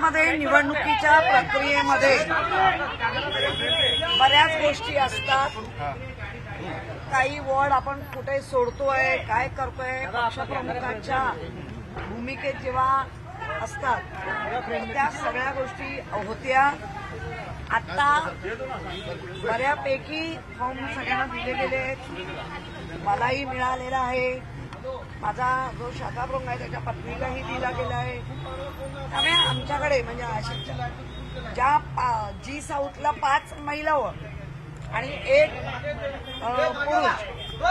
याच्यामध्ये निवडणुकीच्या प्रक्रियेमध्ये बऱ्याच गोष्टी असतात. काही वॉर्ड आपण कुठे सोडतोय, काय करतोय, पक्षप्रमुखांच्या भूमिकेत जेव्हा असतात त्या सगळ्या गोष्टी होत्या. आता बऱ्यापैकी फॉर्म सगळ्यांना दिले गेले आहेत. मलाही मिळालेला आहे. माझा जो शाखा प्रमुख आहे त्याच्या पत्नीलाही दिला गेला आहे. त्यामुळे आमच्याकडे म्हणजे अशा ज्या जी साऊथला 5 महिला आणि 1 पुरुष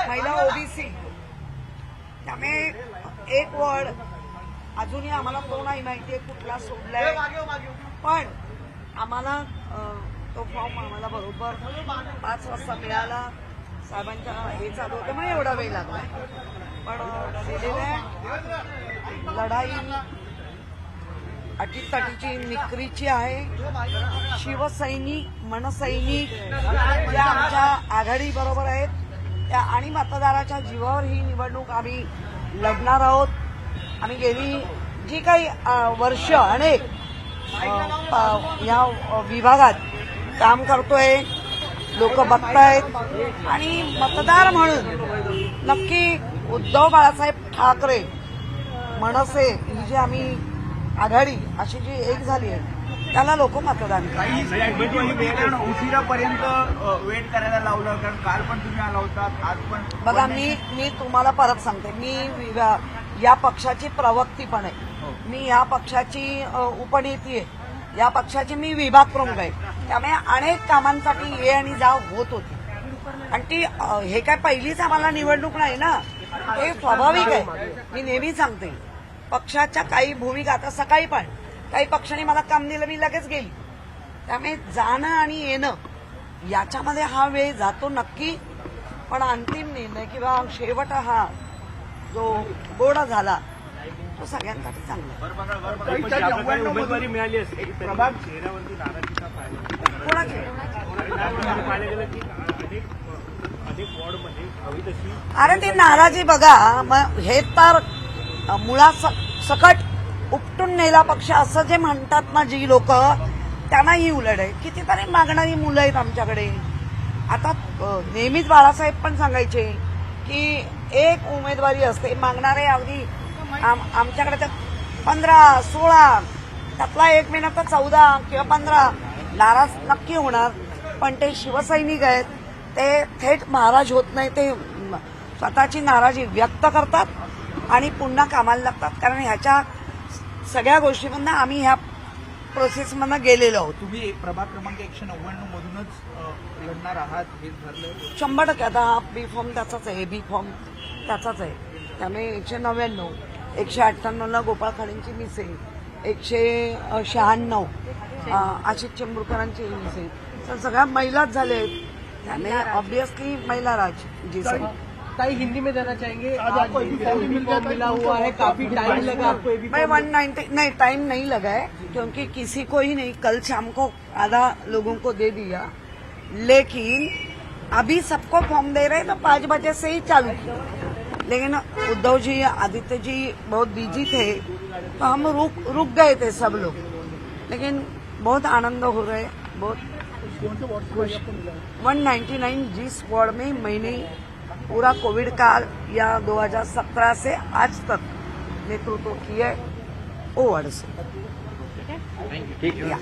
महिला ओबीसी, त्यामुळे 1 वॉर्ड अजूनही आम्हाला तो नाही माहितीये कुठला सोडलाय. पण आम्हाला तो फॉर्म आम्हाला बरोबर 5 वाजता मिळाला. साहेबांच्या हे चालू होतं म्हणून एवढा वेळ लागला. पण दिलेल्या लढाई अटीतटीची निकरीची आहे. शिवसैनिक मनसैनिक ज्या आमच्या आघाडी बरोबर आहेत त्या आणि मतदाराच्या जीवावर ही निवडणूक आम्ही लढणार आहोत. आम्ही गेली जी काही वर्ष अनेक या विभागात काम करतोय, लोक बघतायत आणि मतदार म्हणून नक्की उद्धव बाळासाहेब ठाकरे मनसे ही जी आम्ही आघाडी अशी जी एक झाली आहे त्याला लोक मतदान करतात. उशिरापर्यंत वेट करायला लावलं, कारण काल पण तुम्ही आला होतात, आज पण. बघा, मी तुम्हाला परत सांगते, मी या पक्षाची प्रवक्ती पण आहे, मी या पक्षाची उपनेती आहे, या पक्षाची मी विभाग प्रमुख आहे. त्यामुळे अनेक कामांसाठी ये आणि जाव होत होती. आणि ती हे काय पहिलीच आम्हाला निवडणूक नाही ना, हे स्वाभाविक आहे. मी नेहमी सांगते पक्षाच्या काही भूमिका, आता सकाळी पण काही पक्षाने मला काम दिलं, मी लगेच गेली. त्यामुळे जाणं आणि येणं याच्यामध्ये हा वेळ जातो नक्की. पण अंतिम निर्णय किंवा शेवट हा जो गोडा झाला तो सगळ्यांसाठी चांगला. उमेदवारी मिळाली असते प्रभाग चेहऱ्यावरती नाराजीचा कोणाची अरे ती नाराजी बघा, मग हे तर मुळासकट उपटून नेला पक्ष असं जे म्हणतात ना जी लोक, त्यांना ही उलट आहे. कितीतरी मागणारी मुलं आहेत आमच्याकडे. आता नेहमीच बाळासाहेब पण सांगायचे की 1 उमेदवारी असते, मागणारे अगदी आमच्याकडे तर 15-16, त्यातला 1 महिना तर 14 किंवा 15 नाराज नक्की होणार. पण ते शिवसैनिक आहेत, ते थेट नाराज होत नाही, ते स्वतःची नाराजी व्यक्त करतात आणि पुन्हा कामाला लागतात. कारण ह्याच्या सगळ्या गोष्टीमधनं आम्ही ह्या प्रोसेसमधनं गेलेलो आहोत. तुम्ही प्रभाग क्रमांक 199 मधूनच लढणार आहात हे ठरलं 100%. आता बी फॉर्म त्याचाच आहे, बी फॉर्म त्याचाच आहे. त्यामुळे 199, 198ला गोपाळ खाडेंची मिस आहे, 196 आशिष चेंबूरकरांची मिस आहे. तर सगळ्या महिलाच झाले आहेत. त्यामुळे ऑब्वियसली महिला राज जी सही. ताई, हिंदी में जाना चाहेंगे, आज मिला हुआ है, काफी टाइम लगा आपको? मैं 190 नहीं, टाइम नहीं लगा है क्योंकि किसी को ही नहीं, कल शाम को आधा लोगों को दे दिया. लेकिन अभी सबको फॉर्म दे रहे तो 5 बजे से ही चालू किया. लेकिन उद्धव जी, आदित्य जी बहुत बिजी थे तो हम रुक गए थे सब लोग. लेकिन बहुत आनंद हो रहा है, बहुत खुश. 199 जिस वार्ड में मैंने पूरा कोविड काल या 2017 से आज तक नेतृत्व किया है, वो वार्ड से.